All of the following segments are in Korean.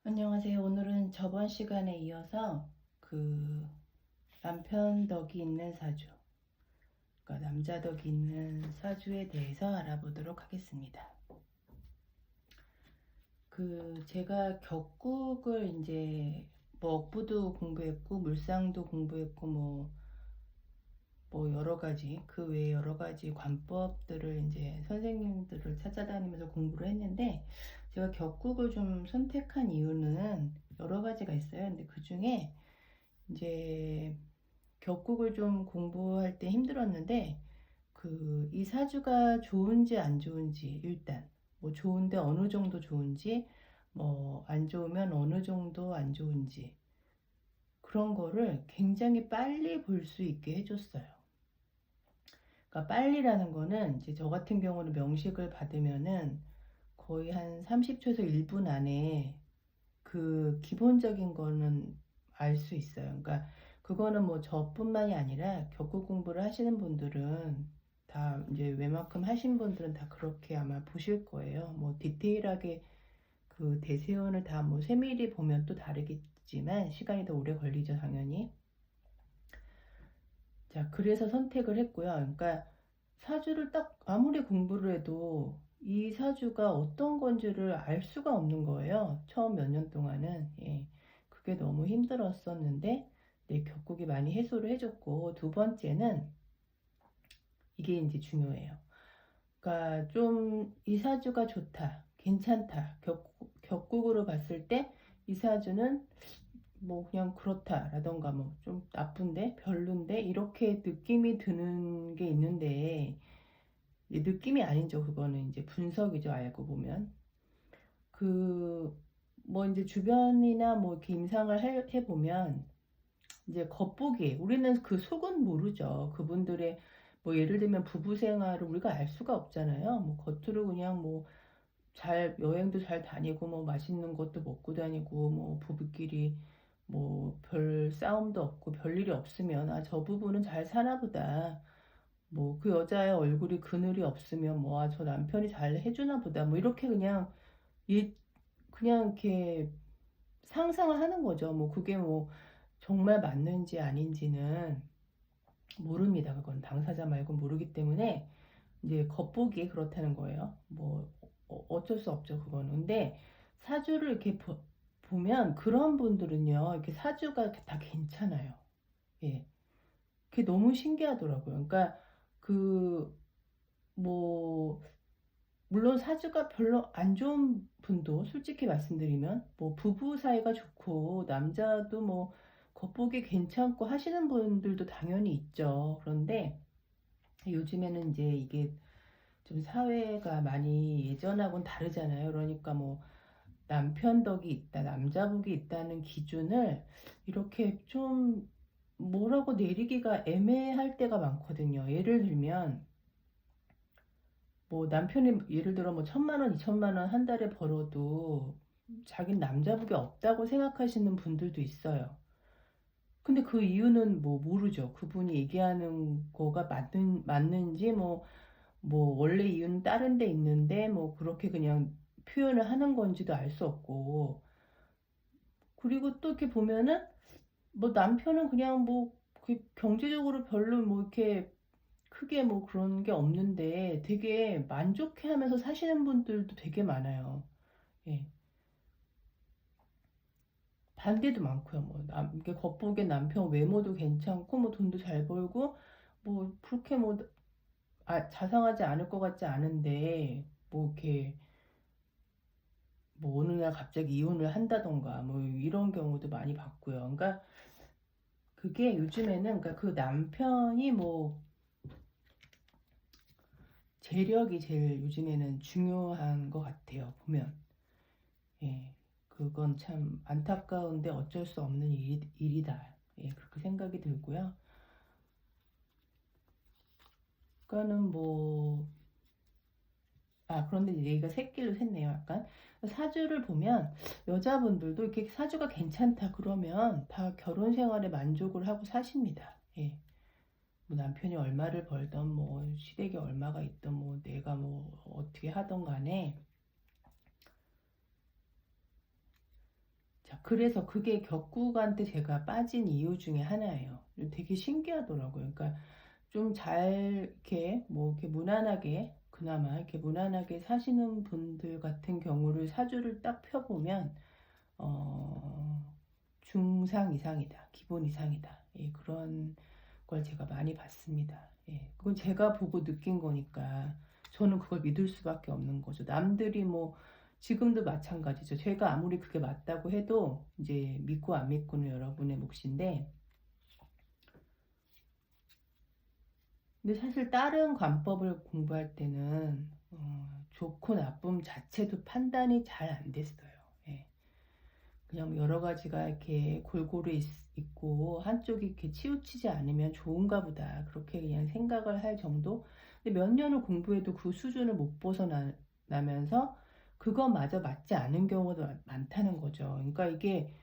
안녕하세요. 오늘은 저번 시간에 이어서 남편 덕이 있는 사주, 그러니까 남자 덕이 있는 사주에 대해서 알아보도록 하겠습니다. 제가 격국을 이제 뭐 억부도 공부했고 물상도 공부했고 뭐 여러 가지 그 외에 여러 가지 관법들을 이제 선생님들을 찾아다니면서 공부를 했는데, 제가 격국을 좀 선택한 이유는 여러 가지가 있어요. 근데 그 중에 이제 격국을 좀 공부할 때 힘들었는데, 이 사주가 좋은지 안 좋은지, 일단 뭐 좋은데 어느 정도 좋은지, 뭐 안 좋으면 어느 정도 안 좋은지, 그런 거를 굉장히 빨리 볼 수 있게 해줬어요. 그러니까 빨리라는 거는 이제 저 같은 경우는 명식을 받으면은 거의 한 30초에서 1분 안에 그 기본적인 거는 알 수 있어요. 그러니까 그거는 뭐 저뿐만이 아니라 격국 공부를 하시는 분들은 다 이제 웬만큼 하신 분들은 다 그렇게 아마 보실 거예요. 뭐 디테일하게 그 대세운을 다 뭐 세밀히 보면 또 다르겠지만 시간이 더 오래 걸리죠, 당연히. 자, 그래서 선택을 했고요. 그러니까 사주를 딱 아무리 공부를 해도 이 사주가 어떤 건지를 알 수가 없는 거예요. 처음 몇 년 동안은. 예. 그게 너무 힘들었었는데, 네, 격국이 많이 해소를 해줬고, 두 번째는 이게 이제 중요해요. 그러니까 좀 이 사주가 좋다, 괜찮다, 격국으로 봤을 때 이 사주는 뭐 그냥 그렇다라던가 뭐 좀 나쁜데 별론데 이렇게 느낌이 드는 게 있는데, 느낌이 아니죠. 그거는 이제 분석이죠. 알고 보면 뭐 이제 주변이나 뭐 이렇게 임상을 해보면 이제 겉보기, 우리는 그 속은 모르죠. 그분들의 뭐 예를 들면 부부 생활을 우리가 알 수가 없잖아요. 뭐 겉으로 그냥 뭐 잘 여행도 잘 다니고 뭐 맛있는 것도 먹고 다니고 뭐 부부끼리 뭐 별 싸움도 없고 별 일이 없으면, 아, 저 부부는 잘 사나 보다. 뭐 그 여자의 얼굴이 그늘이 없으면 뭐, 아, 저 남편이 잘 해주나 보다. 뭐 이렇게 그냥 이 그냥 이렇게 상상을 하는 거죠. 뭐 그게 뭐 정말 맞는지 아닌지는 모릅니다. 그건 당사자 말고 모르기 때문에 이제 겉보기에 그렇다는 거예요. 뭐 어쩔 수 없죠, 그거는. 근데 사주를 이렇게 보면 그런 분들은요, 이렇게 사주가 다 괜찮아요. 예. 그게 너무 신기하더라고요. 그러니까 그 뭐 물론 사주가 별로 안 좋은 분도, 솔직히 말씀드리면 뭐 부부 사이가 좋고 남자도 뭐 겉보기 괜찮고 하시는 분들도 당연히 있죠. 그런데 요즘에는 이제 이게 좀 사회가 많이 예전하고는 다르잖아요. 그러니까 뭐 남편 덕이 있다, 남자 복이 있다는 기준을 이렇게 좀 뭐라고 내리기가 애매할 때가 많거든요. 예를 들면 뭐 남편이 예를 들어 뭐 1,000만 원, 2,000만 원 한 달에 벌어도 자기는 남자 복이 없다고 생각하시는 분들도 있어요. 근데 그 이유는 뭐 모르죠. 그분이 얘기하는 거가 맞는지 뭐 원래 이유는 다른 데 있는데 뭐 그렇게 그냥 표현을 하는 건지도 알 수 없고, 그리고 또 이렇게 보면은 뭐 남편은 그냥 뭐 경제적으로 별로 뭐 이렇게 크게 뭐 그런 게 없는데 되게 만족해 하면서 사시는 분들도 되게 많아요. 예. 반대도 많고요. 뭐 이게 겉보기에 남편 외모도 괜찮고 뭐 돈도 잘 벌고 뭐 그렇게 뭐 자상하지 않을 것 같지 않은데 뭐 이렇게 뭐 어느 날 갑자기 이혼을 한다던가 뭐 이런 경우도 많이 봤고요. 그러니까 그게 요즘에는, 그러니까 그 남편이 뭐 재력이 제일 요즘에는 중요한 것 같아요. 보면. 예. 그건 참 안타까운데 어쩔 수 없는 일이다. 예, 그렇게 생각이 들고요. 그러니까는 뭐, 그런데 얘기가 새길로 샜네요, 약간. 사주를 보면 여자분들도 이렇게 사주가 괜찮다 그러면 다 결혼 생활에 만족을 하고 사십니다. 예. 뭐 남편이 얼마를 벌던 뭐 시댁에 얼마가 있던 뭐 내가 뭐 어떻게 하던 간에 그래서 그게 격국한테 제가 빠진 이유 중에 하나예요. 되게 신기하더라고요. 그러니까 좀 잘 이렇게 뭐 이렇게 무난하게 그나마 이렇게 무난하게 사시는 분들 같은 경우를 사주를 딱 펴보면 어 중상 이상이다. 기본 이상이다. 예, 그런 걸 제가 많이 봤습니다. 예, 그건 제가 보고 느낀 거니까 저는 그걸 믿을 수밖에 없는 거죠. 남들이 뭐 지금도 마찬가지죠. 제가 아무리 그게 맞다고 해도 이제 믿고 안 믿고는 여러분의 몫인데, 근데 사실 다른 관법을 공부할 때는 좋고 나쁨 자체도 판단이 잘 안 됐어요. 예. 그냥 여러 가지가 이렇게 골고루 있고 한쪽이 이렇게 치우치지 않으면 좋은가 보다, 그렇게 그냥 생각을 할 정도. 근데 몇 년을 공부해도 그 수준을 못 벗어나면서 그거마저 맞지 않은 경우도 많다는 거죠. 그러니까 이게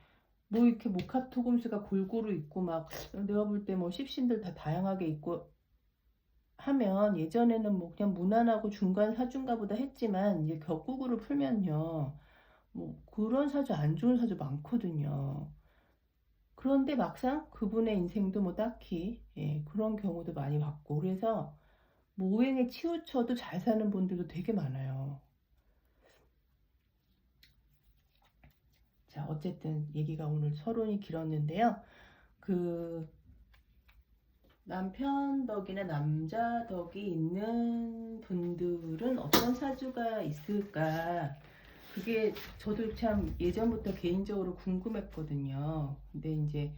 뭐 이렇게 목합토금수가 골고루 있고 막 내가 볼 때 뭐 십신들 다 다양하게 있고 하면 예전에는 뭐 그냥 무난하고 중간 사주인가 보다 했지만 이제 격국으로 풀면요, 뭐 그런 사주 안 좋은 사주 많거든요. 그런데 막상 그분의 인생도 뭐 딱히 예, 그런 경우도 많이 봤고, 그래서 뭐 오행에 치우쳐도 잘 사는 분들도 되게 많아요. 자, 어쨌든 얘기가 오늘 서론이 길었는데요. 그 남편 덕이나 남자 덕이 있는 분들은 어떤 사주가 있을까? 그게 저도 참 예전부터 개인적으로 궁금했거든요. 근데 이제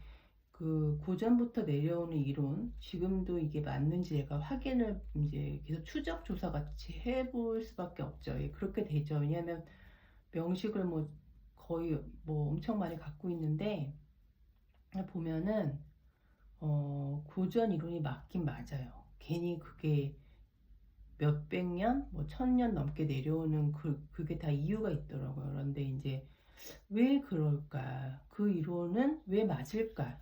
그 고전부터 내려오는 이론, 지금도 이게 맞는지 제가 확인을 이제 계속 추적 조사 같이 해볼 수밖에 없죠. 예, 그렇게 되죠. 왜냐하면 명식을 뭐 거의 뭐 엄청 많이 갖고 있는데 보면은 고전 이론이 맞긴 맞아요. 괜히 그게 몇백 년, 뭐 천 년 넘게 내려오는 그게 다 이유가 있더라고요. 그런데 이제 왜 그럴까? 그 이론은 왜 맞을까?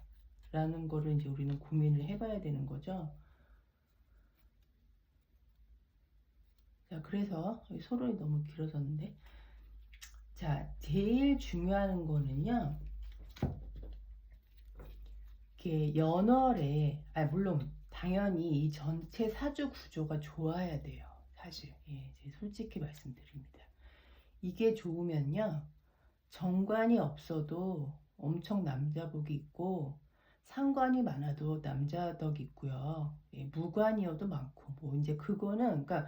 라는 거를 이제 우리는 고민을 해봐야 되는 거죠. 자, 그래서 소론이 너무 길어졌는데. 자, 제일 중요한 거는요, 이렇게 연월에, 물론 당연히 이 전체 사주 구조가 좋아야 돼요. 사실 예, 제가 솔직히 말씀드립니다. 이게 좋으면요, 정관이 없어도 엄청 남자복이 있고, 상관이 많아도 남자덕 있고요. 예, 무관이어도 많고, 뭐 이제 그거는 그러니까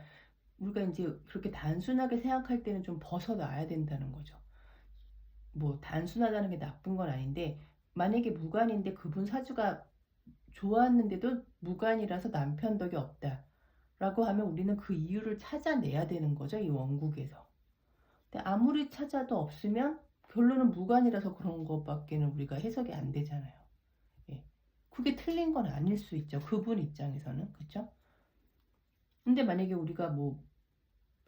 우리가 이제 그렇게 단순하게 생각할 때는 좀 벗어나야 된다는 거죠. 뭐 단순하다는 게 나쁜 건 아닌데, 만약에 무관인데 그분 사주가 좋았는데도 무관이라서 남편 덕이 없다 라고 하면 우리는 그 이유를 찾아내야 되는 거죠, 이 원국에서. 근데 아무리 찾아도 없으면 결론은 무관이라서 그런 것밖에는 우리가 해석이 안 되잖아요. 예. 그게 틀린 건 아닐 수 있죠, 그분 입장에서는. 그쵸? 근데 만약에 우리가 뭐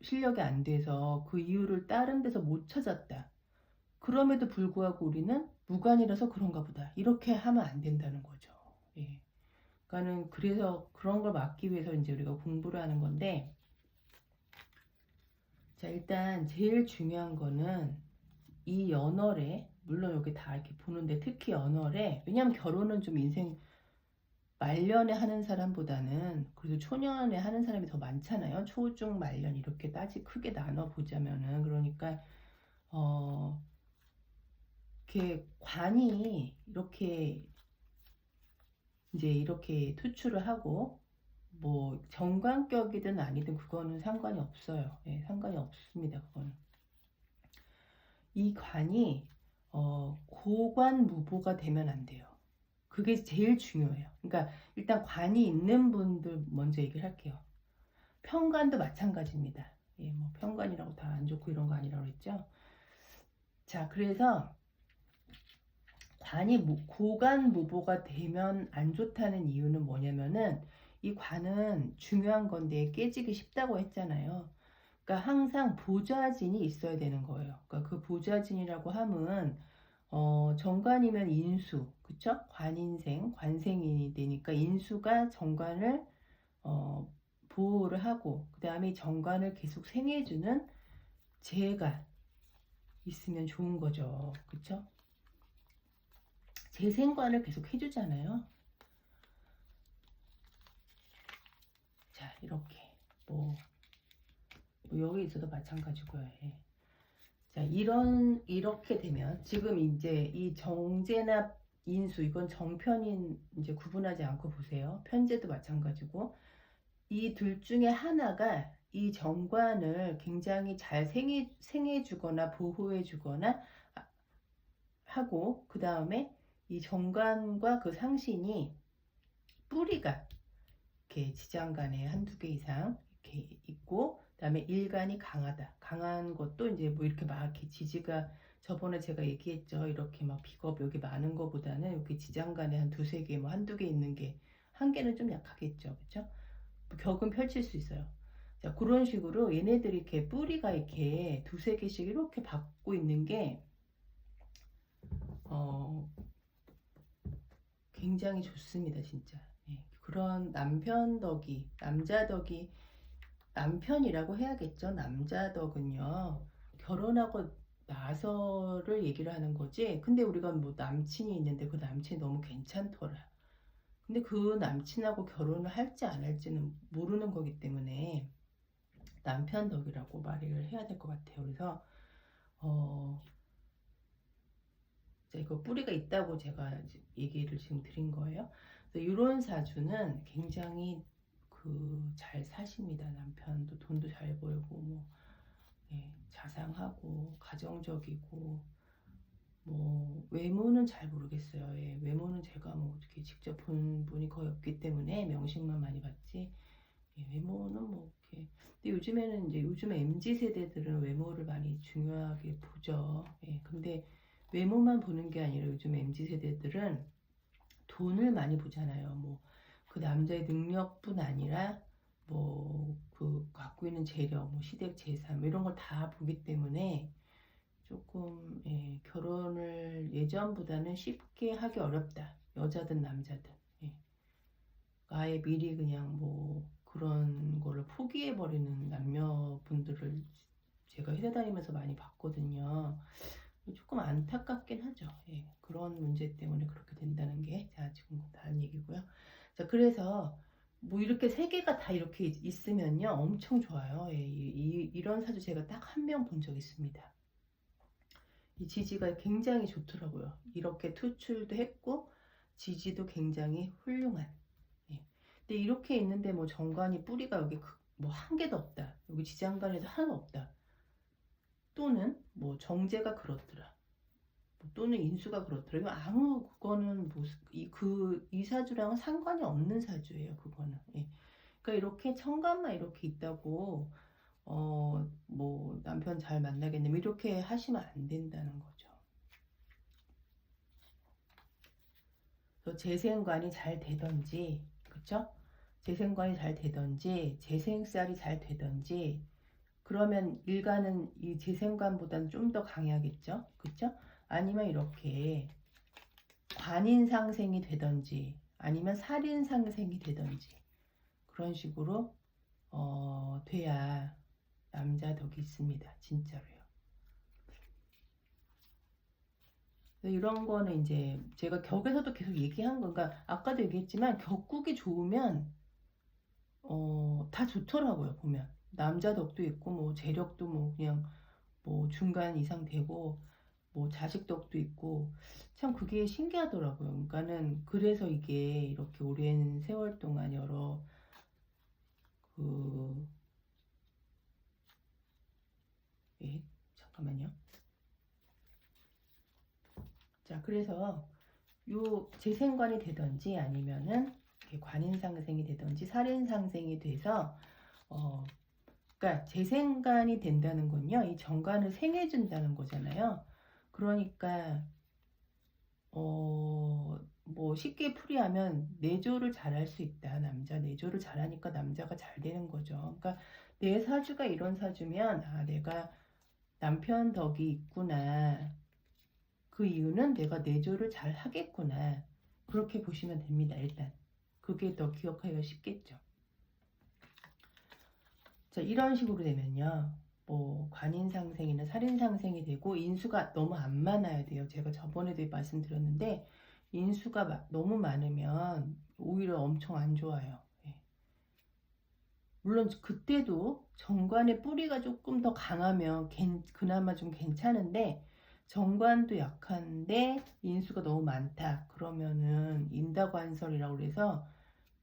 실력이 안 돼서 그 이유를 다른 데서 못 찾았다, 그럼에도 불구하고 우리는 무관이라서 그런가 보다, 이렇게 하면 안 된다는 거죠. 예. 그러니까는 그래서 그런 걸 막기 위해서 이제 우리가 공부를 하는 건데, 자, 일단 제일 중요한 거는 이 연월에, 물론 여기 다 이렇게 보는데 특히 연월에, 왜냐면 결혼은 좀 인생 말년에 하는 사람보다는 그래도 초년에 하는 사람이 더 많잖아요. 초, 중, 말년 이렇게 크게 나눠 보자면은. 그러니까 어 이렇게 관이 이렇게 이제 이렇게 투출을 하고, 뭐 정관격이든 아니든 그거는 상관이 없어요. 예, 상관이 없습니다. 그거는. 이 관이 고관무보가 되면 안 돼요. 그게 제일 중요해요. 그러니까 일단 관이 있는 분들 먼저 얘기를 할게요. 편관도 마찬가지입니다. 예, 뭐 편관이라고 다 안 좋고 이런 거 아니라고 했죠. 자, 그래서 관이 고관무보가 되면 안 좋다는 이유는 뭐냐면은, 이 관은 중요한 건데 깨지기 쉽다고 했잖아요. 그러니까 항상 보좌진이 있어야 되는 거예요. 그러니까 그 보좌진이라고 함은 정관이면 인수, 그쵸? 관인생, 관생인이 되니까 인수가 정관을 어, 보호를 하고, 그 다음에 정관을 계속 생해주는 재가 있으면 좋은 거죠. 그쵸? 재생관을 계속 해주잖아요. 자, 이렇게 뭐 여기 있어도 마찬가지고요. 예. 자, 이렇게 되면 지금 이제 이 정제나 인수, 이건 정편인 이제 구분하지 않고 보세요. 편제도 마찬가지고 이 둘 중에 하나가 이 정관을 굉장히 잘 생해주거나 보호해주거나 하고, 그 다음에 이 정관과 그 상신이 뿌리가 이렇게 지장간에 한두 개 이상 이렇게 있고, 그 다음에 일간이 강하다. 강한 것도 이제 뭐 이렇게 막 이렇게 지지가, 저번에 제가 얘기했죠. 이렇게 막 비겁 여기 많은 것보다는 이렇게 지장간에 한 두세 개, 뭐 한두 개 있는 게, 한 개는 좀 약하겠죠. 그렇죠? 격은 펼칠 수 있어요. 자, 그런 식으로 얘네들이 이렇게 뿌리가 이렇게 두세 개씩 이렇게 받고 있는 게 굉장히 좋습니다, 진짜. 예, 그런 남편 덕이, 남자 덕이, 남편이라고 해야겠죠. 남자 덕은요, 결혼하고 나서를 얘기를 하는 거지. 근데 우리가 뭐 남친이 있는데 그 남친이 너무 괜찮더라. 근데 그 남친하고 결혼을 할지 안 할지는 모르는 거기 때문에 남편 덕이라고 말을 해야 될 것 같아요. 그래서 이거 뿌리가 있다고 제가 얘기를 지금 드린 거예요. 이런 사주는 굉장히 잘 사십니다. 남편도 돈도 잘 벌고 뭐 예, 자상하고 가정적이고, 뭐 외모는 잘 모르겠어요. 예, 외모는 제가 뭐 어떻게 직접 본 분이 거의 없기 때문에 명식만 많이 봤지, 예, 외모는 뭐 이렇게. 근데 요즘에는 이제 요즘 MZ 세대들은 외모를 많이 중요하게 보죠. 예, 근데 외모만 보는 게 아니라 요즘 MZ 세대들은 돈을 많이 보잖아요. 뭐 그 남자의 능력뿐 아니라 뭐 그 갖고 있는 재력, 뭐 시댁 재산, 뭐 이런 걸 다 보기 때문에 조금, 예, 결혼을 예전보다는 쉽게 하기 어렵다. 여자든 남자든. 예. 아예 미리 그냥 뭐 그런 거를 포기해버리는 남녀분들을 제가 회사 다니면서 많이 봤거든요. 조금 안타깝긴 하죠. 예, 그런 문제 때문에 그렇게 된다는 게. 자, 지금 다른 얘기고요. 자, 그래서 뭐 이렇게 세 개가 다 이렇게 있으면요, 엄청 좋아요. 예, 이런 사주 제가 딱 한 명 본 적 있습니다. 이 지지가 굉장히 좋더라고요. 이렇게 투출도 했고 지지도 굉장히 훌륭한. 예. 근데 이렇게 있는데 뭐 정관이 뿌리가 여기 뭐 한 개도 없다. 여기 지장간에도 하나 없다. 또는 뭐 정제가 그렇더라. 또는 인수가 그렇더라고요. 아무 그거는 뭐 이 사주랑은 상관이 없는 사주예요. 그거는. 예. 그러니까 이렇게 천간만 이렇게 있다고 뭐 남편 잘 만나겠네 이렇게 하시면 안 된다는 거죠. 그래서 재생관이 잘 되던지, 그쵸? 재생관이 잘 되던지 재생살이 잘 되던지, 그러면 일간은 이 재생관보다는 좀 더 강해야겠죠? 그쵸? 아니면 이렇게 관인상생이 되던지 아니면 살인상생이 되던지 그런 식으로 돼야 남자 덕이 있습니다. 진짜로요. 이런 거는 이제 제가 격에서도 계속 얘기한 건가, 아까도 얘기했지만 격국이 좋으면 다 좋더라고요. 보면 남자 덕도 있고 뭐 재력도 뭐 그냥 뭐 중간 이상 되고 뭐 자식 덕도 있고, 참 그게 신기하더라고요. 그러니까는 그래서 이게 이렇게 오랜 세월 동안 여러 그 예, 잠깐만요. 자, 그래서 요 재생관이 되든지 아니면은 이렇게 관인상생이 되든지 살인상생이 돼서 그러니까 재생관이 된다는 건요, 이 정관을 생해준다는 거잖아요. 그러니까 뭐 쉽게 풀이하면 내조를 잘할 수 있다. 남자 내조를 잘하니까 남자가 잘 되는 거죠. 그러니까 내 사주가 이런 사주면 아, 내가 남편 덕이 있구나. 그 이유는 내가 내조를 잘 하겠구나. 그렇게 보시면 됩니다. 일단 그게 더 기억하기가 쉽겠죠. 자, 이런 식으로 되면요, 뭐 관인상생이나 살인상생이 되고 인수가 너무 안 많아야 돼요. 제가 저번에도 말씀드렸는데 인수가 너무 많으면 오히려 엄청 안 좋아요. 예. 물론 그때도 정관의 뿌리가 조금 더 강하면 그나마 좀 괜찮은데, 정관도 약한데 인수가 너무 많다 그러면은 인다관설이라고 그래서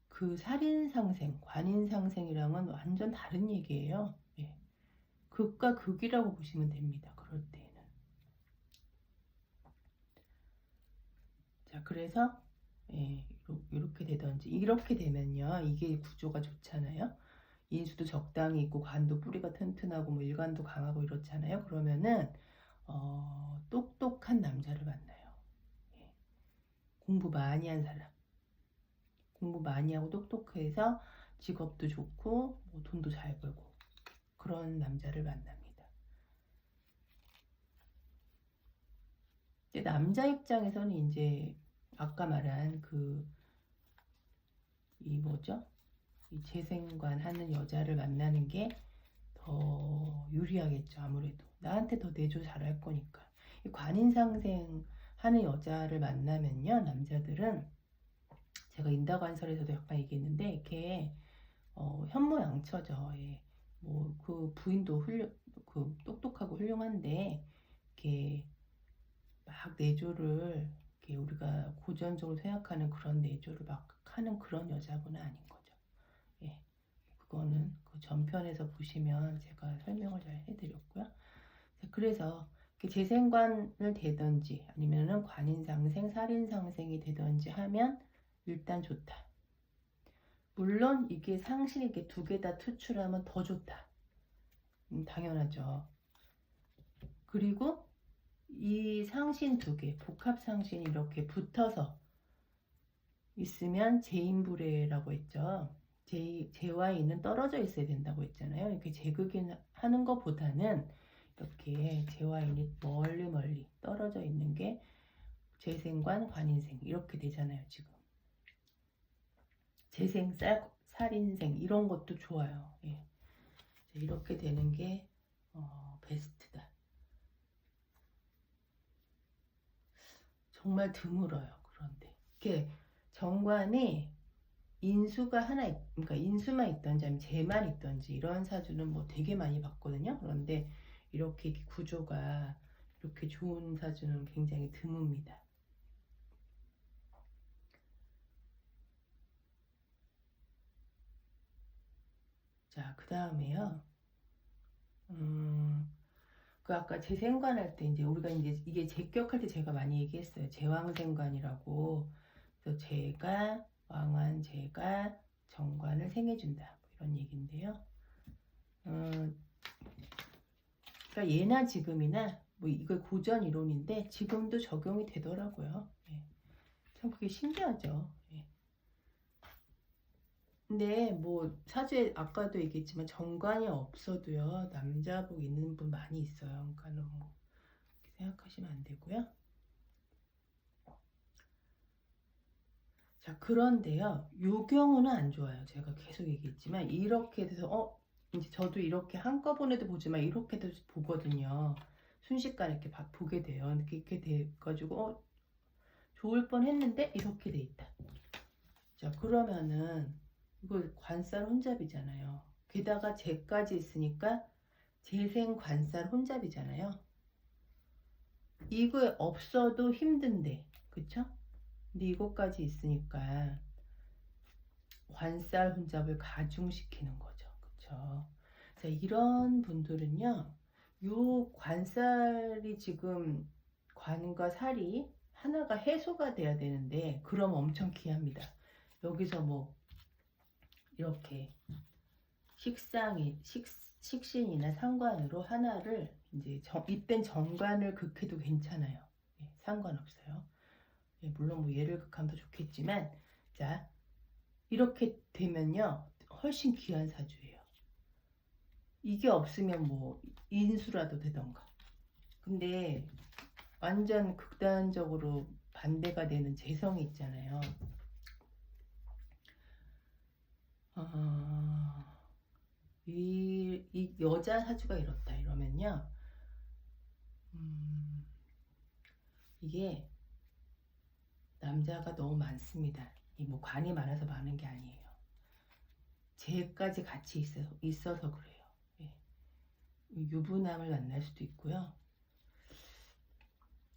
그 살인상생, 관인상생이랑은 완전 다른 얘기예요. 예. 극과 극이라고 보시면 됩니다. 그럴 때는. 자, 그래서 예, 이렇게 되든지 이렇게 되면요, 이게 구조가 좋잖아요. 인수도 적당히 있고 관도 뿌리가 튼튼하고 뭐 일관도 강하고 이렇잖아요. 그러면은 똑똑한 남자를 만나요. 예. 공부 많이 한 사람, 공부 많이 하고 똑똑해서 직업도 좋고 뭐 돈도 잘 벌고 그런 남자를 만납니다. 근데 남자 입장에서는 이제 아까 말한 이 뭐죠? 이 재생관 하는 여자를 만나는 게 더 유리하겠죠. 아무래도 나한테 더 내조 잘할 거니까. 이 관인상생 하는 여자를 만나면요, 남자들은 제가 인다관설에서도 약간 얘기했는데 이렇게 현모양처죠. 예. 뭐 그 부인도 똑똑하고 훌륭한데 이렇게 막 내조를 이렇게 우리가 고전적으로 생각하는 그런 내조를 막 하는 그런 여자분은 아닌 거죠. 예. 그거는 그 전편에서 보시면 제가 설명을 잘 해드렸고요. 자, 그래서 재생관을 되든지 아니면은 관인상생, 살인상생이 되든지 하면 일단 좋다. 물론 이게 상신이 이렇게 두 개 다 투출하면 더 좋다. 당연하죠. 그리고 이 상신 두 개, 복합상신이 이렇게 붙어서 있으면 재인불해라고 했죠. 재와 인은 떨어져 있어야 된다고 했잖아요. 이렇게 재극인하는 것보다는 이렇게 재와 인이 멀리 떨어져 있는 게 재생관, 관인생 이렇게 되잖아요. 지금 재생, 살인생 이런 것도 좋아요. 예. 이렇게 되는 게 베스트다. 정말 드물어요. 그런데 이렇게 정관이 인수가 그러니까 인수만 있던지 아니면 재만 있던지 이런 사주는 뭐 되게 많이 봤거든요. 그런데 이렇게 구조가 이렇게 좋은 사주는 굉장히 드뭅니다. 자, 그 다음에요. 그 아까 재생관 할 때 이제 우리가 이제 이게 제격할 때 제가 많이 얘기했어요. 제왕생관이라고. 그래서 제가 왕한 제가 정관을 생해준다. 뭐 이런 얘기인데요. 그러니까 예나 지금이나 뭐 이거 고전 이론인데 지금도 적용이 되더라고요. 예. 참 그게 신기하죠. 예. 근데 뭐 사주에 아까도 얘기했지만 정관이 없어도요 남자복 있는 분 많이 있어요. 그러니까 너무 그렇게 생각하시면 안 되고요. 자, 그런데요 요 경우는 안 좋아요. 제가 계속 얘기했지만 이렇게 돼서 이제 저도 이렇게 한꺼번에도 보지만 이렇게도 보거든요. 순식간에 이렇게 보게 돼요. 이렇게 돼가지고 좋을 뻔 했는데 이렇게 돼 있다. 자, 그러면은 이거 관살 혼잡이잖아요. 게다가 재까지 있으니까 재생 관살 혼잡이잖아요. 이거 없어도 힘든데, 그쵸? 근데 이것까지 있으니까 관살 혼잡을 가중시키는 거죠. 그쵸? 자, 이런 분들은요, 요 관살이 지금 관과 살이 하나가 해소가 돼야 되는데, 그럼 엄청 귀합니다. 여기서 뭐, 이렇게 식신이나 상관으로 하나를 이제 이땐 정관을 극해도 괜찮아요. 예, 상관없어요. 예, 물론 뭐 얘를 극하면 더 좋겠지만, 자, 이렇게 되면요 훨씬 귀한 사주예요. 이게 없으면 뭐 인수라도 되던가. 근데 완전 극단적으로 반대가 되는 재성이 있잖아요. 이 여자 사주가 이렇다 이러면요 이게 남자가 너무 많습니다. 뭐 관이 많아서 많은 게 아니에요. 쟤까지 같이 있어서 그래요. 예. 유부남을 만날 수도 있고요.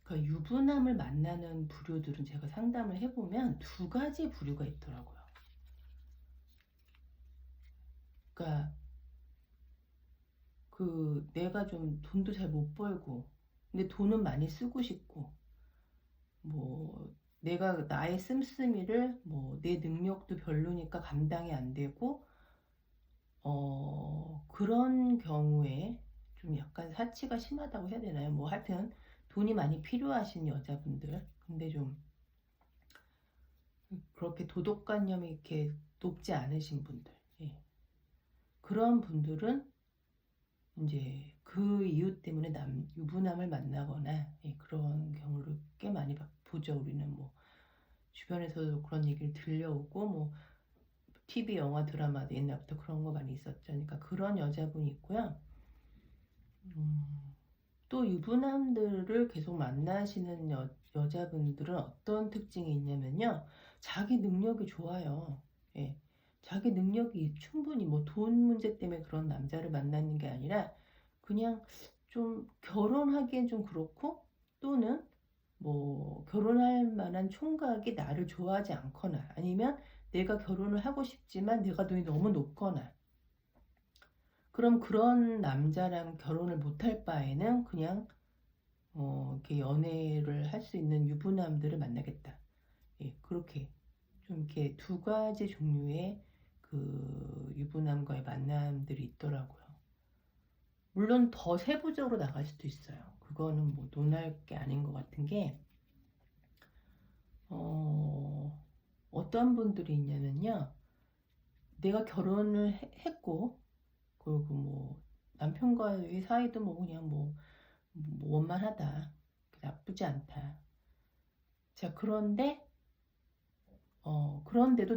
그 유부남을 만나는 부류들은 제가 상담을 해보면 두 가지 부류가 있더라고요. 그러니까 내가 좀 돈도 잘 못 벌고 근데 돈은 많이 쓰고 싶고 뭐 내가 나의 씀씀이를 뭐 내 능력도 별로니까 감당이 안 되고 그런 경우에 좀 약간 사치가 심하다고 해야 되나요? 뭐 하여튼 돈이 많이 필요하신 여자분들 근데 좀 그렇게 도덕관념이 이렇게 높지 않으신 분들 예. 그런 분들은 이제 그 이유 때문에 유부남을 만나거나 예, 그런 경우를 꽤 많이 보죠. 우리는 뭐 주변에서도 그런 얘기를 들려오고 뭐 TV, 영화, 드라마도 옛날부터 그런 거 많이 있었죠. 그러니까 그런 여자분이 있고요. 또 유부남들을 계속 만나시는 여자분들은 어떤 특징이 있냐면요. 자기 능력이 좋아요. 예. 자기 능력이 충분히 뭐 돈 문제 때문에 그런 남자를 만나는 게 아니라 그냥 좀 결혼하기엔 좀 그렇고 또는 뭐 결혼할 만한 총각이 나를 좋아하지 않거나 아니면 내가 결혼을 하고 싶지만 내가 돈이 너무 높거나 그럼 그런 남자랑 결혼을 못할 바에는 그냥 이렇게 연애를 할 수 있는 유부남들을 만나겠다. 예, 그렇게 좀 이렇게 두 가지 종류의 그 유부남과의 만남들이 있더라고요. 물론 더 세부적으로 나갈 수도 있어요. 그거는 뭐 논할 게 아닌 것 같은 게 어떤 분들이 있냐면요. 내가 결혼을 했고 그리고 뭐 남편과의 사이도 뭐 그냥 뭐 원만하다. 나쁘지 않다. 자, 그런데도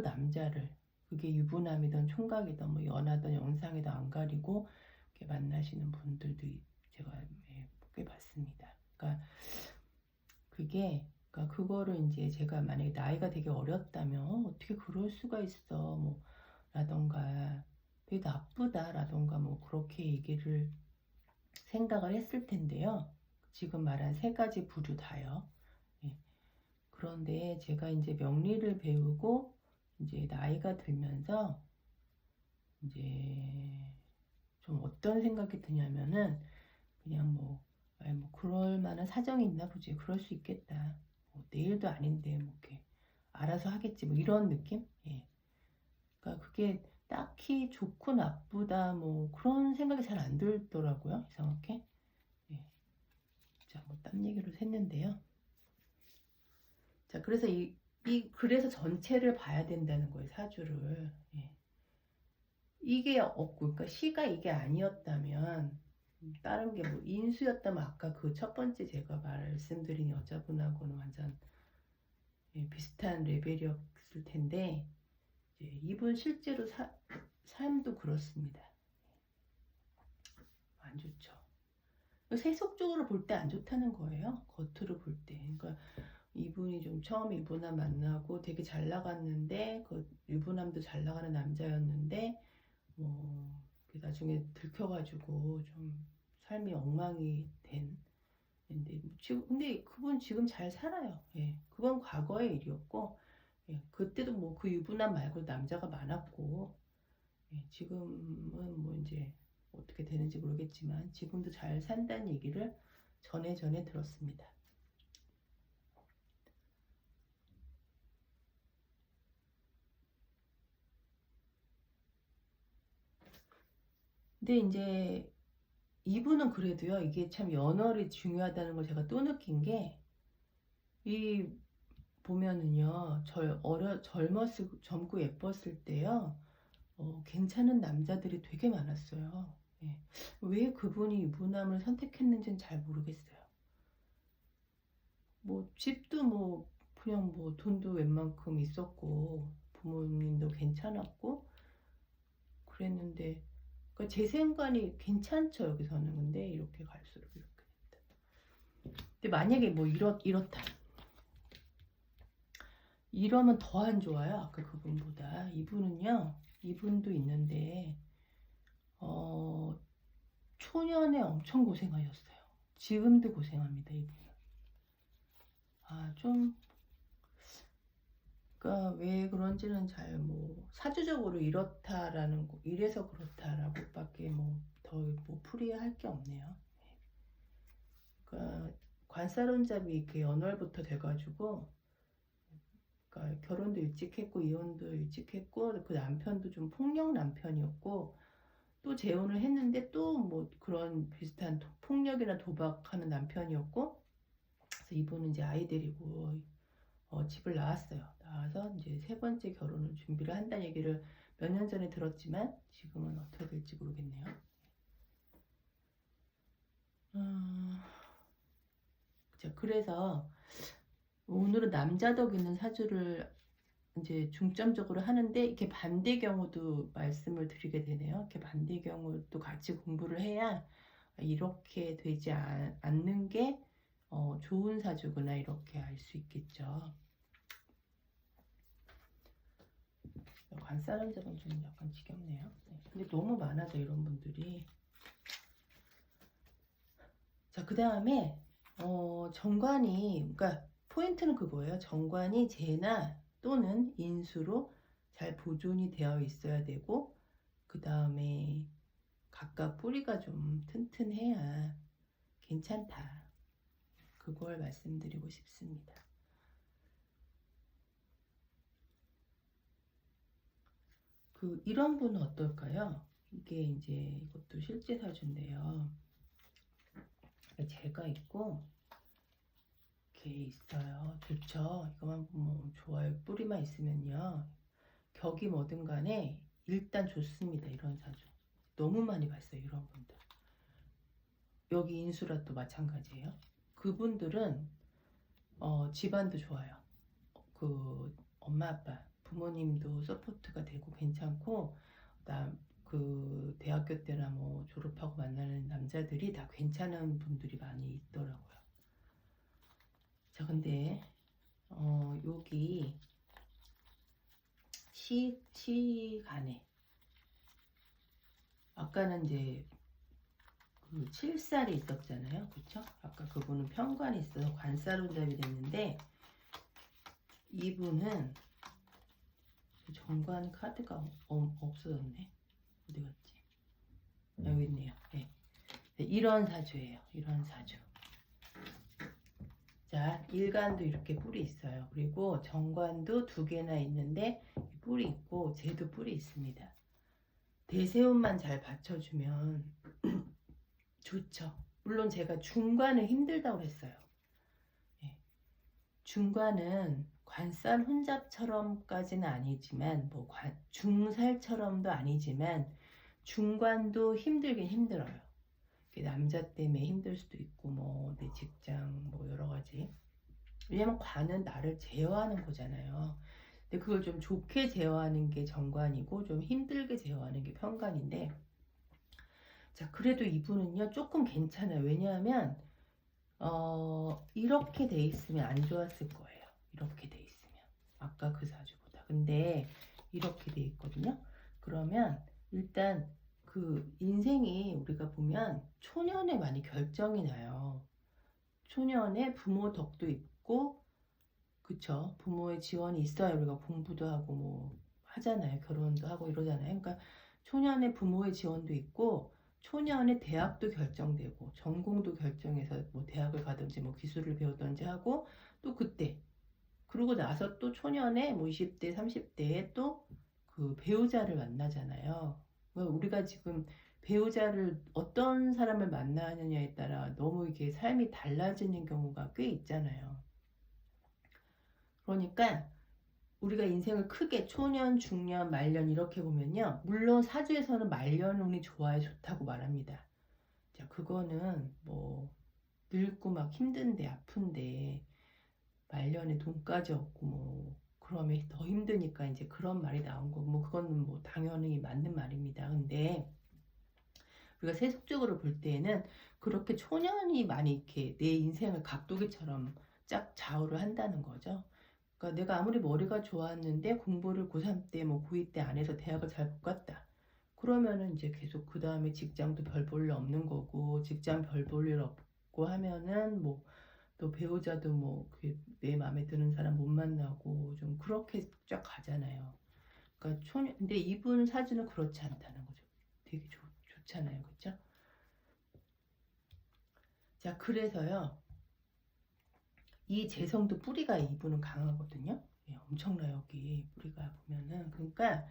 남자를 그게 유부남이든 총각이든 뭐 연하든 영상이든 안 가리고 이렇게 만나시는 분들도 제가 꽤 봤습니다. 그러니까 그거를 이제 제가 만약에 나이가 되게 어렸다면 어떻게 그럴 수가 있어 뭐 라던가 되게 나쁘다라던가 뭐 그렇게 얘기를 생각을 했을 텐데요. 지금 말한 세 가지 부류 다요. 예. 그런데 제가 이제 명리를 배우고 이제 나이가 들면서 이제 좀 어떤 생각이 드냐면은 그냥 뭐 그럴 만한 사정이 있나 보지. 그럴 수 있겠다. 뭐 내일도 아닌데 뭐 이렇게 알아서 하겠지. 뭐 이런 느낌? 예. 그러니까 그게 딱히 좋고 나쁘다 뭐 그런 생각이 잘 안 들더라고요. 이상하게. 예. 자, 뭐 딴 얘기로 했는데요. 자, 그래서 그래서 전체를 봐야 된다는 거예요, 사주를. 예. 이게 없고, 그러니까 시가 이게 아니었다면, 다른 게 뭐 인수였다면 아까 그 첫 번째 제가 말씀드린 여자분하고는 완전 예, 비슷한 레벨이었을 텐데, 이제 이분 실제로 삶도 그렇습니다. 안 좋죠. 세속적으로 볼 때 안 좋다는 거예요. 겉으로 볼 때. 그러니까 이분이 좀 처음 유부남 만나고 되게 잘 나갔는데 그 유부남도 잘 나가는 남자였는데 뭐 나중에 들켜가지고 좀 삶이 엉망이 된. 근데 그분 지금 잘 살아요. 예, 그건 과거의 일이었고 예, 그때도 뭐 그 유부남 말고 남자가 많았고 예, 지금은 뭐 이제 어떻게 되는지 모르겠지만 지금도 잘 산다는 얘기를 전에 들었습니다. 근데 이제 이분은 그래도요, 이게 참 연월이 중요하다는 걸 제가 또 느낀 게, 보면은요, 젊고 예뻤을 때요, 괜찮은 남자들이 되게 많았어요. 예. 왜 그분이 유부남을 선택했는지는 잘 모르겠어요. 뭐, 집도 뭐, 그냥 뭐, 돈도 웬만큼 있었고, 부모님도 괜찮았고, 그랬는데, 그러니까 제 생각이 괜찮죠, 여기서는. 근데 이렇게 갈수록 이렇게 됐다. 근데 만약에 뭐 이렇다. 이러면 더 안 좋아요. 아까 그분보다. 이분은요. 이분도 있는데 초년에 엄청 고생하셨어요. 지금도 고생합니다. 이분은. 좀 그러니까 왜 그런지는 잘 뭐 사주적으로 이렇다라는 거, 이래서 그렇다라고밖에 뭐 더 뭐 풀이할 게 없네요. 그러니까 관살혼잡이 이렇게 연월부터 돼가지고, 그러니까 결혼도 일찍 했고 이혼도 일찍 했고, 그 남편도 좀 폭력 남편이었고, 또 재혼을 했는데 또 뭐 그런 비슷한 폭력이나 도박하는 남편이었고, 그래서 이분은 이제 아이 데리고 집을 나왔어요. 나와서 이제 세 번째 결혼을 준비를 한다는 얘기를 몇 년 전에 들었지만 지금은 어떻게 될지 모르겠네요. 자, 그래서 오늘은 남자 덕 있는 사주를 이제 중점적으로 하는데, 이렇게 반대 경우도 말씀을 드리게 되네요. 이렇게 반대 경우도 같이 공부를 해야 이렇게 되지 않는 게 좋은 사주구나 이렇게 알 수 있겠죠. 관사람잡은 좀 약간 지겹네요. 네. 근데 너무 많아져 이런 분들이. 자, 그 다음에 정관이, 그러니까 포인트는 그거예요. 정관이 재나 또는 인수로 잘 보존이 되어 있어야 되고, 그 다음에 각각 뿌리가 좀 튼튼해야 괜찮다. 그걸 말씀드리고 싶습니다. 이런 분은 어떨까요? 이게 이제 이것도 실제 사주인데요. 제가 있고 이렇게 있어요. 좋죠. 이거만 보면 좋아요. 뿌리만 있으면요. 격이 뭐든 간에 일단 좋습니다. 이런 사주. 너무 많이 봤어요. 이런 분들. 여기 인수라 또 마찬가지예요. 그분들은 집안도 좋아요. 엄마 아빠 부모님도 서포트가 되고 괜찮고, 그 대학교 때나 뭐 졸업하고 만나는 남자들이 다 괜찮은 분들이 많이 있더라고요. 자, 근데 여기 시간에 아까는 이제 그 7살이 있었잖아요. 그쵸? 아까 그분은 편관이 있어서 관살혼잡이 됐는데, 이분은 정관 카드가 없어졌네. 어디 갔지? 여기 있네요. 네. 이런 사주예요. 이런 사주. 자, 일간도 이렇게 뿔이 있어요. 그리고 정관도 2개나 있는데 뿔이 있고 쟤도 뿔이 있습니다. 대세운만 잘 받쳐주면 좋죠. 물론 제가 중관은 힘들다고 했어요. 네. 중관은 관살 혼잡처럼까지는 아니지만, 뭐 중살처럼도 아니지만 중관도 힘들긴 힘들어요. 남자 때문에 힘들 수도 있고, 뭐 내 직장 뭐 여러 가지. 왜냐면 관은 나를 제어하는 거잖아요. 근데 그걸 좀 좋게 제어하는 게 정관이고 좀 힘들게 제어하는 게 편관인데, 자, 그래도 이분은요 조금 괜찮아요. 왜냐하면 이렇게 돼 있으면 안 좋았을 거예요. 이렇게 돼 있으면 아까 그 사주보다. 근데 이렇게 돼 있거든요. 그러면 일단 그 인생이 우리가 보면 초년에 많이 결정이 나요. 초년에 부모 덕도 있고, 그쵸? 부모의 지원이 있어야 우리가 공부도 하고 뭐 하잖아요. 결혼도 하고 이러잖아요. 그러니까 초년에 부모의 지원도 있고, 초년에 대학도 결정되고, 전공도 결정해서 뭐 대학을 가든지 뭐 기술을 배우든지 하고, 또 그때 그러고 나서 또 초년에 뭐 20대 30대에 또 그 배우자를 만나잖아요. 우리가 지금 배우자를 어떤 사람을 만나느냐에 따라 너무 이게 삶이 달라지는 경우가 꽤 있잖아요. 그러니까 우리가 인생을 크게 초년, 중년, 말년 이렇게 보면요. 물론 사주에서는 말년 운이 좋아야 좋다고 말합니다. 자, 그거는 뭐 늙고 막 힘든데 아픈데 말년에 돈까지 없고 뭐 그러면 더 힘드니까 이제 그런 말이 나온 거고, 뭐 그건 뭐 당연히 맞는 말입니다. 근데 우리가 세속적으로 볼 때에는 그렇게 초년이 많이 이렇게 내 인생을 각도기처럼 쫙 좌우를 한다는 거죠. 그러니까 내가 아무리 머리가 좋았는데 공부를 고3 때 뭐 고2 때 안 해서 대학을 잘 못 갔다. 그러면은 이제 계속 그다음에 직장도 별 볼 일 없는 거고, 직장 별 볼 일 없고 하면은 뭐 또 배우자도 뭐 그게 내 마음에 드는 사람 못 만나고 좀 그렇게 쫙 가잖아요. 그러니까 근데 이분 사주는 그렇지 않다는 거죠. 되게 좋잖아요. 그쵸? 자, 그래서요. 이 재성도 뿌리가 이분은 강하거든요. 예, 엄청나요. 여기 뿌리가 보면은. 그러니까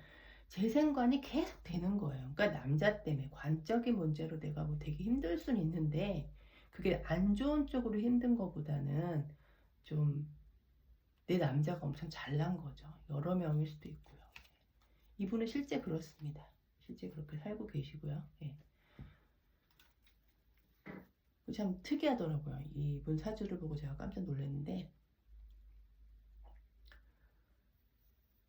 재생관이 계속 되는 거예요. 그러니까 남자 때문에 관적인 문제로 내가 뭐 되게 힘들 수는 있는데, 그게 안 좋은 쪽으로 힘든 것보다는 좀 내 남자가 엄청 잘난 거죠. 여러 명일 수도 있고요. 이분은 실제 그렇습니다. 실제 그렇게 살고 계시고요. 예. 참 특이하더라고요. 이분 사주를 보고 제가 깜짝 놀랐는데,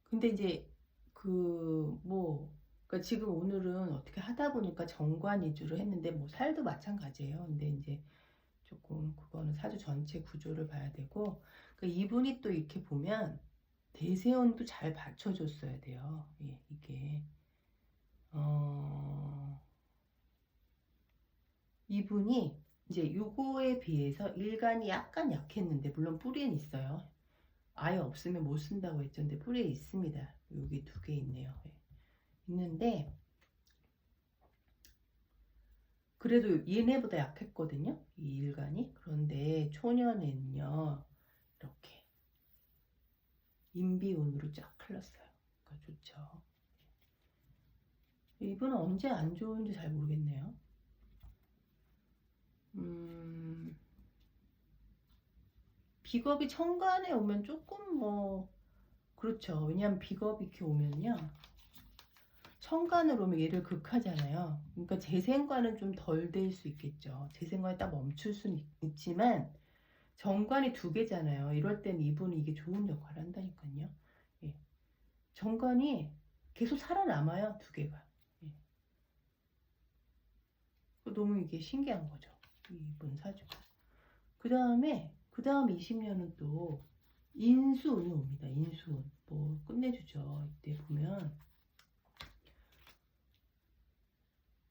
근데 이제 그러니까 지금 오늘은 어떻게 하다 보니까 정관 위주로 했는데, 뭐 살도 마찬가지예요. 근데 이제 조금 그거는 사주 전체 구조를 봐야 되고, 그러니까 이분이 또 이렇게 보면 대세운도 잘 받쳐줬어야 돼요. 예, 이게 이분이 이제 요거에 비해서 일간이 약간 약했는데, 물론 뿌리는 있어요. 아예 없으면 못 쓴다고 했죠. 근데 뿌리에 있습니다. 여기 두 개 있네요. 예. 있는데 그래도 얘네보다 약했거든요. 이 일간이. 그런데 초년에는요. 이렇게 인비운으로 쫙 흘렀어요. 그러니까 좋죠. 이분은 언제 안 좋은지 잘 모르겠네요. 비겁이 천간에 오면 조금 뭐 그렇죠. 왜냐하면 비겁이 이렇게 오면요. 천간으로 오면 얘를 극하잖아요. 그러니까 재생관은 좀 덜 될 수 있겠죠. 재생관이 딱 멈출 수는 있지만 정관이 두 개잖아요. 이럴 땐 이분은 이게 좋은 역할을 한다니까요. 예. 정관이 계속 살아남아요. 두 개가. 예. 너무 이게 신기한 거죠. 이분 사주가. 그 다음 20년은 또 인수운이 옵니다. 인수운. 뭐 끝내주죠. 이때 보면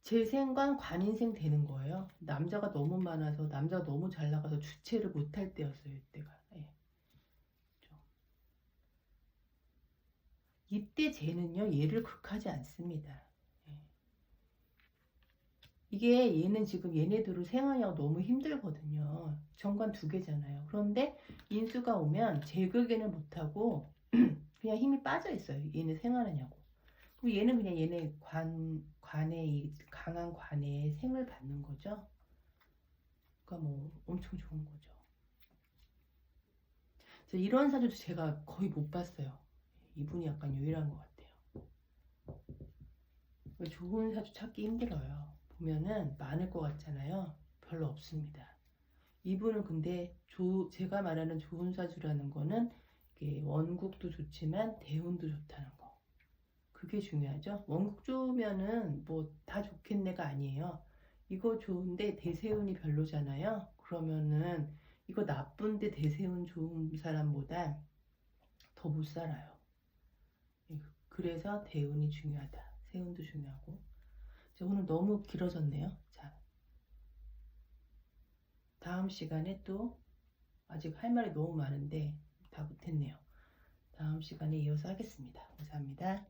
재생관 관인생 되는 거예요. 남자가 너무 많아서, 남자가 너무 잘 나가서 주체를 못할 때였어요. 이때가. 예. 이때 쟤는요, 얘를 극하지 않습니다. 예. 이게 얘는 지금 얘네들을 생활하냐고 너무 힘들거든요. 정관 두 개잖아요. 그런데 인수가 오면 제극에는 못하고 그냥 힘이 빠져 있어요. 얘네 생활하냐고. 그럼 얘는 그냥 얘네 관에, 이 강한 관에 생을 받는 거죠. 그러니까 뭐 엄청 좋은 거죠. 이런 사주도 제가 거의 못 봤어요. 이분이 약간 유일한 것 같아요. 좋은 사주 찾기 힘들어요. 보면은 많을 것 같잖아요. 별로 없습니다. 이분은 근데 제가 말하는 좋은 사주라는 거는 이게 원국도 좋지만 대운도 좋다는 거. 그게 중요하죠. 원국 좋으면은 뭐 다 좋겠네가 아니에요. 이거 좋은데 대세운이 별로잖아요. 그러면은 이거 나쁜데 대세운 좋은 사람보다 더 못 살아요. 그래서 대운이 중요하다. 세운도 중요하고. 오늘 너무 길어졌네요. 자, 다음 시간에 또 아직 할 말이 너무 많은데 다 못했네요. 다음 시간에 이어서 하겠습니다. 감사합니다.